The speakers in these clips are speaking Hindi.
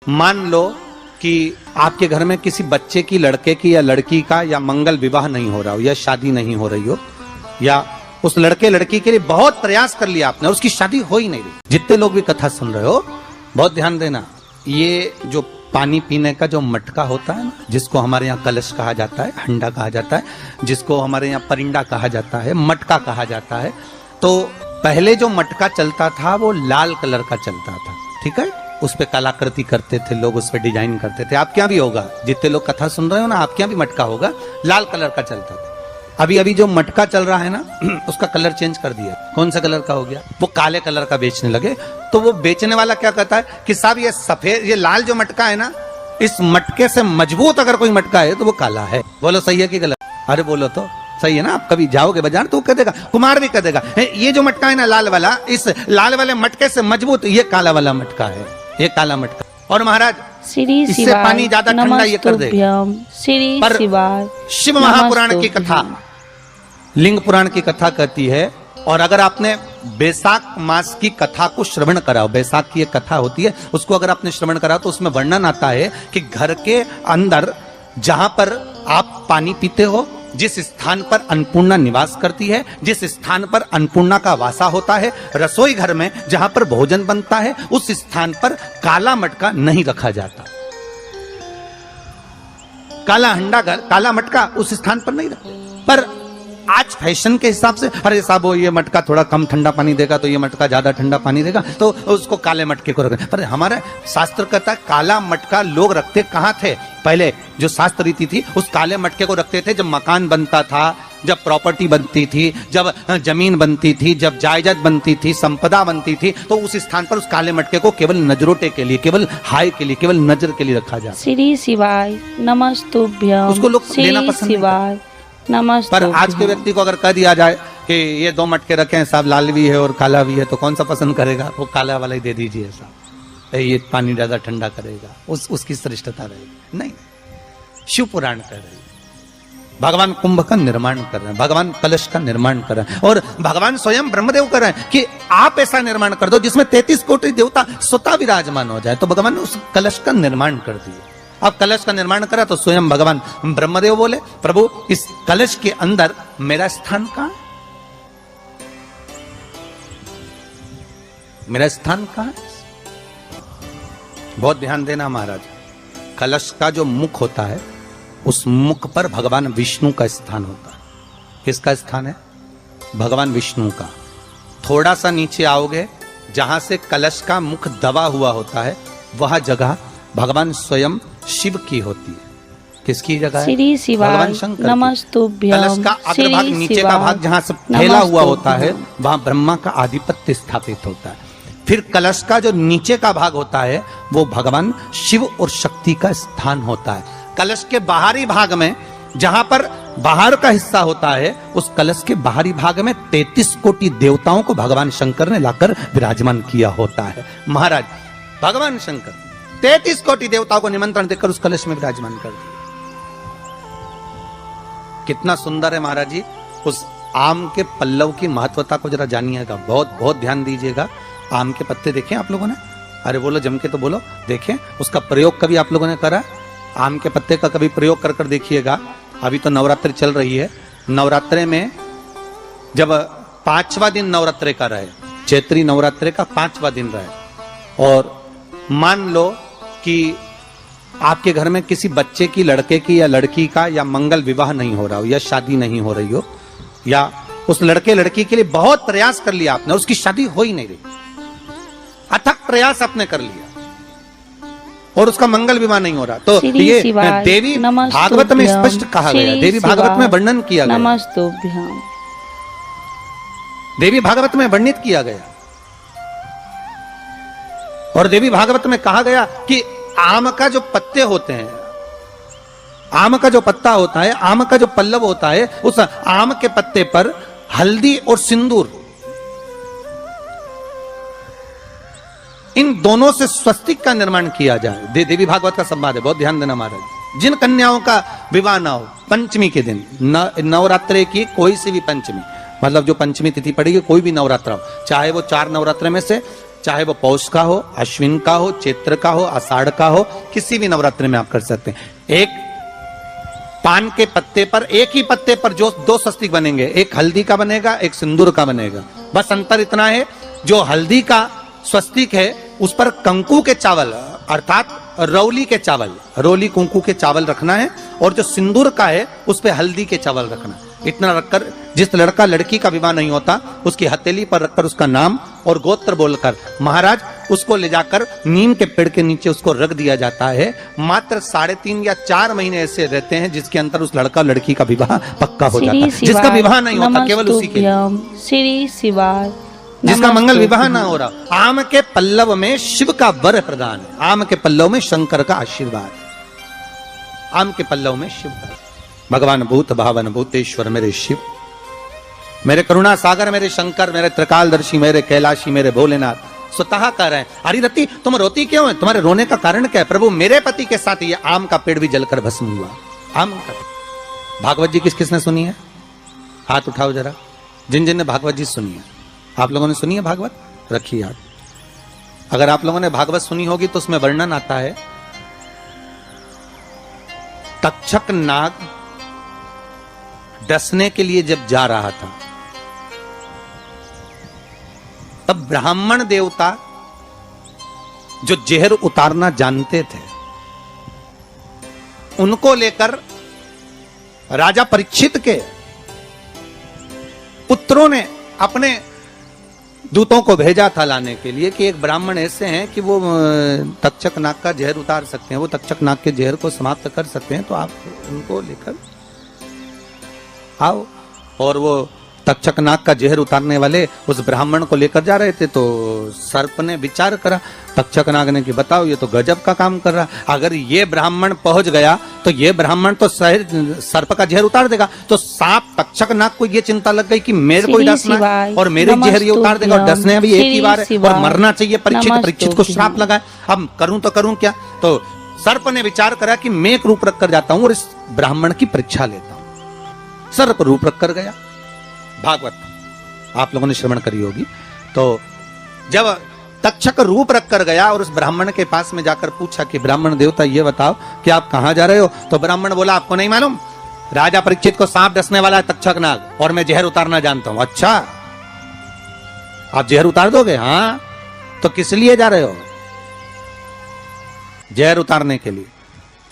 मान लो कि आपके घर में किसी बच्चे की, लड़के की या लड़की का या मंगल विवाह नहीं हो रहा हो या शादी नहीं हो रही हो, या उस लड़के लड़की के लिए बहुत प्रयास कर लिया आपने और उसकी शादी हो ही नहीं रही। जितने लोग भी कथा सुन रहे हो बहुत ध्यान देना, ये जो पानी पीने का जो मटका होता है ना, जिसको हमारे यहाँ कलश कहा जाता है, हंडा कहा जाता है, जिसको हमारे यहाँ परिंडा कहा जाता है, मटका कहा जाता है, तो पहले जो मटका चलता था वो लाल कलर का चलता था, ठीक है। उस पे कलाकृति करते थे लोग, उस पे डिजाइन करते थे। आपके यहाँ भी होगा, जितने लोग कथा सुन रहे हो ना, आपके यहाँ भी मटका होगा, लाल कलर का चलता था। अभी अभी जो मटका चल रहा है ना, उसका कलर चेंज कर दिया। कौन सा कलर का हो गया? वो काले कलर का बेचने लगे। तो वो बेचने वाला क्या कहता है कि साहब ये सफेद, ये लाल जो मटका है ना, इस मटके से मजबूत अगर कोई मटका है तो वो काला है। बोलो सही है कि गलत? अरे बोलो तो सही है ना। आप कभी जाओगे बाजार तो कह देगा, कुमार भी कह देगा, ये जो मटका है ना लाल वाला, इस लाल वाले मटके से मजबूत ये काला वाला मटका है, ये काला मटका। और महाराज इससे पानी ज्यादा ठंडा ये कर दे। पर शिव महापुराण की कथा, लिंग पुराण की कथा कहती है, और अगर आपने बैसाख मास की कथा को श्रवण कराओ, बैसाख की एक कथा होती है, उसको अगर आपने श्रवण कराओ तो उसमें वर्णन आता है कि घर के अंदर जहां पर आप पानी पीते हो, जिस स्थान पर अन्नपूर्णा निवास करती है, जिस स्थान पर अन्नपूर्णा का वासा होता है, रसोई घर में जहां पर भोजन बनता है, उस स्थान पर काला मटका नहीं रखा जाता। काला हंडा घर, काला मटका उस स्थान पर नहीं रखते। पर आज फैशन के हिसाब से, अरे साहब वो ये मटका थोड़ा कम ठंडा पानी देगा तो ये मटका ज्यादा ठंडा पानी देगा, तो उसको काले मटके को रखें। पर हमारा शास्त्र कहता है काला मटका लोग रखते कहाँ थे? पहले जो शास्त्र रीति थी, उस काले मटके को रखते थे जब मकान बनता था, जब प्रॉपर्टी बनती थी, जब जमीन बनती थी, जब जायदाद बनती थी, संपदा बनती थी, तो उस स्थान पर उस काले मटके को केवल नजरोटे के लिए, केवल हाय के लिए, केवल नजर के लिए रखा जाता। श्री शिवाय नमस्तुभ्यं। उसको लोग लेना पसंद नहीं करते। पर आज के व्यक्ति को अगर कह दिया जाए कि ये दो मटके रखे हैं साहब, लाल भी है और काला भी है, तो कौन सा पसंद करेगा? वो काला वाला ही दे दीजिए साहब, ये पानी ज्यादा ठंडा करेगा, उसकी श्रेष्ठता रहेगी। नहीं, शिव पुराण कर रहे हैं, भगवान कुंभ का निर्माण कर रहे हैं, भगवान कलश का निर्माण कर रहे हैं, और भगवान स्वयं ब्रह्मदेव कर रहे हैं कि आप ऐसा निर्माण कर दो जिसमें 33 कोटि देवता स्वतः विराजमान हो जाए। तो भगवान ने उस कलश का निर्माण कर दिया। अब कलश का निर्माण करा तो स्वयं भगवान ब्रह्मदेव बोले, प्रभु इस कलश के अंदर मेरा स्थान कहां? मेरा स्थान कहां? बहुत ध्यान देना महाराज, कलश का जो मुख होता है, उस मुख पर भगवान विष्णु का स्थान होता है। किसका स्थान है? भगवान विष्णु का। थोड़ा सा नीचे आओगे, जहां से कलश का मुख दबा हुआ होता है, वह जगह भगवान स्वयं शिव की होती है। किसकी जगह है? भगवान शंकर। कलश का अग्रभाग, नीचे का भाग जहां से फैला हुआ होता है, वहां ब्रह्मा का आधिपत्य स्थापित होता है। फिर कलश का जो नीचे का भाग होता है, वो भगवान शिव और शक्ति का स्थान होता है। कलश के बाहरी भाग में, जहां पर बाहर का हिस्सा होता है, उस कलश के बाहरी भाग में 33 कोटि देवताओं को भगवान शंकर ने लाकर विराजमान किया होता है। महाराज भगवान शंकर 33 कोटि देवताओं को निमंत्रण देकर उस कलश में विराजमान कर दिया। कितना सुंदर है महाराज जी। उस आम के पल्लव की महत्वता को जरा जानिएगा, बहुत बहुत ध्यान दीजिएगा। आम के पत्ते देखे आप लोगों ने? अरे बोलो जम के तो बोलो, देखें। उसका प्रयोग कभी आप लोगों ने करा? आम के पत्ते का कभी प्रयोग कर कर देखिएगा। अभी तो नवरात्रि चल रही है, नवरात्रे में जब 5वां दिन नवरात्रे का रहे, चैत्री नवरात्रे का 5वां दिन रहे, और मान लो कि आपके घर में किसी बच्चे की, लड़के की या लड़की का या मंगल विवाह नहीं हो रहा हो या शादी नहीं हो रही हो, या उस लड़के लड़की के लिए बहुत प्रयास कर लिया आपने, उसकी शादी हो ही नहीं रही, अथक प्रयास आपने कर लिया और उसका मंगल विवाह नहीं हो रहा, तो ये देवी भागवत में स्पष्ट कहा गया, देवी भागवत में वर्णन किया गया, देवी भागवत में वर्णित किया गया। और देवी भागवत में कहा गया कि आम का जो पत्ते होते हैं, आम का जो पत्ता होता है, आम का जो पल्लव होता है, उस आम के पत्ते पर हल्दी और सिंदूर, इन दोनों से स्वस्तिक का निर्माण किया जाए। देवी भागवत का संवाद है, बहुत ध्यान देना महाराज। जिन कन्याओं का विवाह ना हो पंचमी के दिन, नवरात्रे की कोई सी भी पंचमी, मतलब जो पंचमी तिथि पड़ेगी, कोई भी नवरात्र हो, चाहे वो 4 नवरात्र में से चाहे वो पौष का हो, अश्विन का हो, चैत्र का हो, आषाढ़ का हो, किसी भी नवरात्रि में आप कर सकते हैं। एक पान के पत्ते पर, एक ही पत्ते पर जो 2 स्वस्तिक बनेंगे, एक हल्दी का बनेगा, एक सिंदूर का बनेगा। बस अंतर इतना है, जो हल्दी का स्वस्तिक है उस पर कंकु के चावल अर्थात रौली के चावल, रोली कुंकू के चावल रखना है, और जो सिंदूर का है उस पे हल्दी के चावल रखना। इतना रखकर जिस लड़का लड़की का विवाह नहीं होता उसकी हथेली पर रखकर उसका नाम और गोत्र बोलकर महाराज उसको ले जाकर नीम के पेड़ के नीचे उसको रख दिया जाता है। मात्र 3.5 या 4 महीने ऐसे रहते हैं जिसके अंतर उस लड़का लड़की का विवाह पक्का हो जाता है। जिसका विवाह नहीं होता केवल उसी के, श्री शिवाय, जिसका मंगल विवाह ना हो रहा। आम के पल्लव में शिव का वर प्रदान है, आम के पल्लव में शंकर का आशीर्वाद, आम के पल्लव में शिव का। भगवान भूत भावन भूतेश्वर मेरे शिव, मेरे करुणा सागर मेरे शंकर, मेरे त्रिकालदर्शी मेरे कैलाशी मेरे भोलेनाथ स्वतः कह रहे हैं, अरे रति तुम रोती क्यों है, तुम्हारे रोने का कारण क्या है? प्रभु मेरे पति के साथ ये आम का पेड़ भी जलकर भस्म हुआ। आम का भागवत जी किस किसने सुनी है? हाथ उठाओ जरा, जिन जिन ने भागवत जी सुनी है। आप लोगों ने सुनी है भागवत? रखिए हाथ। अगर आप लोगों ने भागवत सुनी होगी तो उसमें वर्णन आता है, तक्षक नाग डसने के लिए जब जा रहा था तब ब्राह्मण देवता जो जहर उतारना जानते थे उनको लेकर राजा परीक्षित के पुत्रों ने अपने दूतों को भेजा था लाने के लिए कि एक ब्राह्मण ऐसे हैं कि वो तक्षक नाग का जहर उतार सकते हैं, वो तक्षक नाग के जहर को समाप्त कर सकते हैं, तो आप उनको लेकर आओ। और वो तक्षक नाग का जहर उतारने वाले उस ब्राह्मण को लेकर जा रहे थे। तो सर्प ने विचार करा, तक्षक नाग ने कि बताओ ये तो गजब का काम कर रहा, अगर ये ब्राह्मण पहुंच गया तो ये ब्राह्मण तो सर्प का जहर उतार देगा। तो सांप तक्षक नाग को ये चिंता लग गई कि मेरे को डसना और मेरे जहर ये उतार देगा, और डसने भी एक ही बार है और मरना चाहिए परीक्षित को श्राप लगा, अब करूं तो करूं क्या? तो सर्प ने विचार करा कि मैं एक रूप रख कर जाता हूं और इस ब्राह्मण की परीक्षा लेता हूं। सर्प रूप रख कर गया। भागवत आप लोगों ने श्रवण करी होगी। तो जब तक्षक रूप रख कर गया और उस ब्राह्मण के पास में जाकर पूछा कि ब्राह्मण देवता ये बताओ कि आप कहां जा रहे हो? तो ब्राह्मण बोला आपको नहीं मालूम, राजा परीक्षित को सांप डसने वाला है तक्षक नाग और मैं जहर उतारना जानता हूं। अच्छा आप जहर उतार दोगे? हाँ। तो किस लिए जा रहे हो? जहर उतारने के लिए।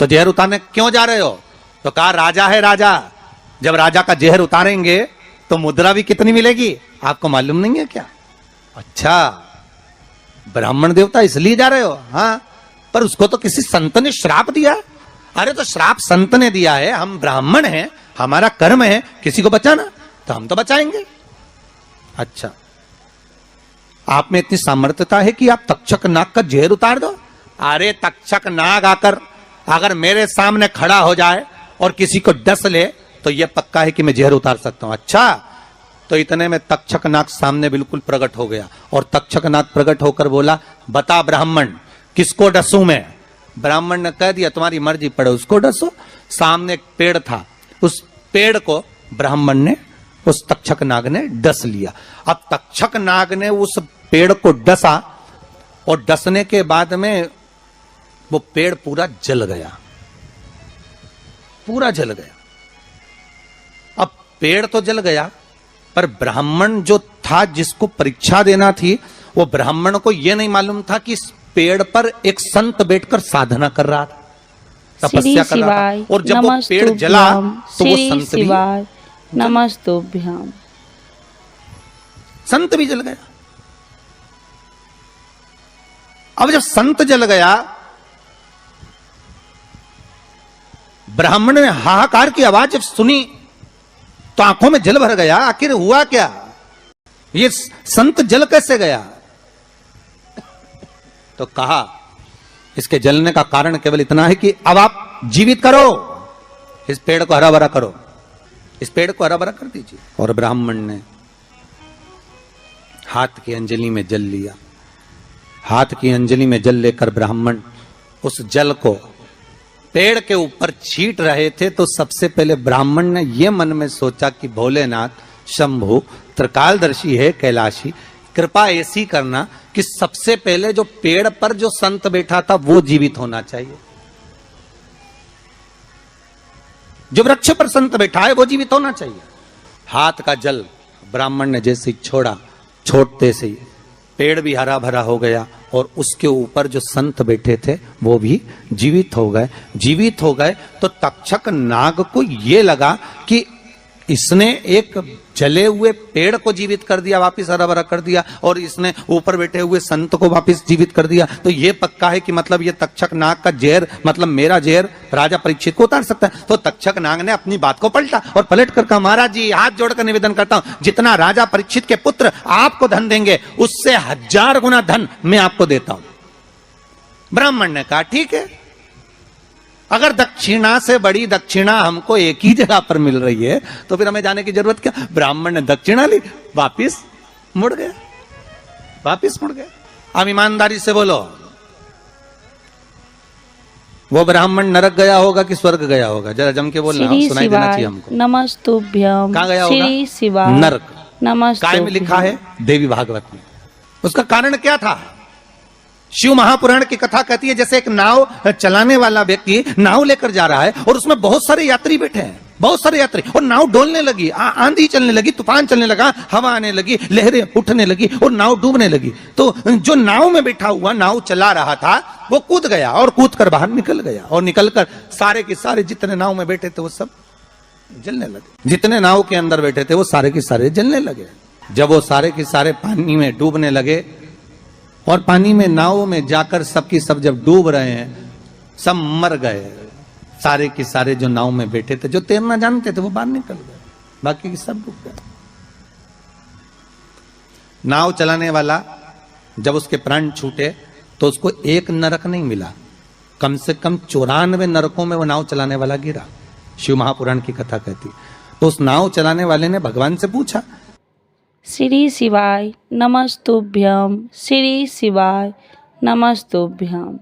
तो जहर उतारने क्यों जा रहे हो? तो कहा राजा है राजा, जब राजा का जहर उतारेंगे तो मुद्रा भी कितनी मिलेगी आपको मालूम नहीं है क्या? अच्छा ब्राह्मण देवता इसलिए जा रहे हो? हाँ। पर उसको तो किसी संत ने श्राप दिया। अरे तो श्राप संत ने दिया है, हम ब्राह्मण हैं, हमारा कर्म है किसी को बचाना, तो हम तो बचाएंगे। अच्छा आप में इतनी सामर्थ्यता है कि आप तक्षक नाग का जहर उतार दो? अरे तक्षक नाग आकर अगर मेरे सामने खड़ा हो जाए और किसी को डस ले तो यह पक्का है कि मैं जहर उतार सकता हूं। अच्छा तो इतने में तक्षक नाग सामने बिल्कुल प्रकट हो गया और तक्षक नाग प्रकट होकर बोला बता ब्राह्मण किसको डसूं मैं? ब्राह्मण ने कह दिया तुम्हारी मर्जी पड़े उसको डसो। सामने एक पेड़ था, उस पेड़ को ब्राह्मण ने उस तक्षक नाग ने डस लिया। अब तक्षक नाग ने उस पेड़ को डसा और डसने के बाद में वो पेड़ पूरा जल गया, पूरा जल गया। अब पेड़ तो जल गया पर ब्राह्मण जो था जिसको परीक्षा देना थी वो ब्राह्मण को यह नहीं मालूम था कि इस पेड़ पर एक संत बैठकर साधना कर रहा था, तपस्या कर रहा था। और जब वो पेड़ जला तो वो संत भी नमस्तुभ्यम, संत भी जल गया। अब जब संत जल गया ब्राह्मण ने हाहाकार की आवाज जब सुनी तो आंखों में जल भर गया। आखिर हुआ क्या? ये संत जल कैसे गया? तो कहा इसके जलने का कारण केवल इतना है कि अब आप जीवित करो, इस पेड़ को हरा भरा करो, इस पेड़ को हरा भरा कर दीजिए। और ब्राह्मण ने हाथ की अंजलि में जल लिया। हाथ की अंजलि में जल लेकर ब्राह्मण उस जल को पेड़ के ऊपर छीट रहे थे तो सबसे पहले ब्राह्मण ने यह मन में सोचा कि भोलेनाथ शंभु त्रिकालदर्शी है कैलाशी, कृपा ऐसी करना कि सबसे पहले जो पेड़ पर जो संत बैठा था वो जीवित होना चाहिए। जो वृक्ष पर संत बैठा है वो जीवित होना चाहिए। हाथ का जल ब्राह्मण ने जैसे ही छोड़ा, छोड़ते से ही पेड़ भी हरा भरा हो गया और उसके ऊपर जो संत बैठे थे वो भी जीवित हो गए। जीवित हो गए तो तक्षक नाग को ये लगा कि इसने एक जले हुए पेड़ को जीवित कर दिया, वापिस हरा भरा कर दिया, और इसने ऊपर बैठे हुए संत को वापिस जीवित कर दिया। तो ये पक्का है कि मतलब ये तक्षक नाग का जहर, मतलब मेरा जहर राजा परीक्षित को उतार सकता है। तो तक्षक नाग ने अपनी बात को पलटा और पलट कर कहा, महाराज जी हाथ जोड़कर निवेदन करता हूं, जितना राजा परीक्षित के पुत्र आपको धन देंगे उससे 1000 गुना धन मैं आपको देता हूं। ब्राह्मण ने कहा ठीक है, अगर दक्षिणा से बड़ी दक्षिणा हमको एक ही जगह पर मिल रही है तो फिर हमें जाने की जरूरत क्या। ब्राह्मण ने दक्षिणा ली, वापिस मुड़ गया, वापिस मुड़ गया। अब ईमानदारी से बोलो, वो ब्राह्मण नरक गया होगा कि स्वर्ग गया होगा? जरा जम के बोलना, श्री सुनाई देना चाहिए शिवाय हमको। नमस्तुभ्यम। कहाँ गया होगा? श्री शिवाय नरक। काय में नमस्तुभ्यम। लिखा है? देवी भागवत में। उसका कारण क्या था? शिव महापुराण की कथा कहती है जैसे एक नाव चलाने वाला व्यक्ति नाव लेकर जा रहा है और उसमें बहुत सारे यात्री बैठे हैं, बहुत सारे यात्री, और नाव डोलने लगी, आंधी चलने लगी, तूफान चलने लगा, हवा आने लगी, लहरें उठने लगी और नाव डूबने लगी। तो जो नाव में बैठा हुआ नाव चला रहा था वो कूद गया और कूद कर बाहर निकल गया, और निकलकर सारे के सारे जितने नाव में बैठे थे वो सब जलने लगे। जितने नाव के अंदर बैठे थे वो सारे के सारे जलने लगे। जब वो सारे के सारे पानी में डूबने लगे और पानी में नाव में जाकर सबकी सब जब डूब रहे हैं, सब मर गए, सारे के सारे जो नाव में बैठे थे, जो तैरना जानते थे वो बाहर निकल गए, बाकी की सब डूब गए। नाव चलाने वाला जब उसके प्राण छूटे तो उसको एक नरक नहीं मिला, कम से कम 94 नरकों में वो नाव चलाने वाला गिरा। शिव महापुराण की कथा कहती। तो उस नाव चलाने वाले ने भगवान से पूछा, श्री शिवाय नमस्तुभ्यम। श्री शिवाय नमस्तुभ्यम।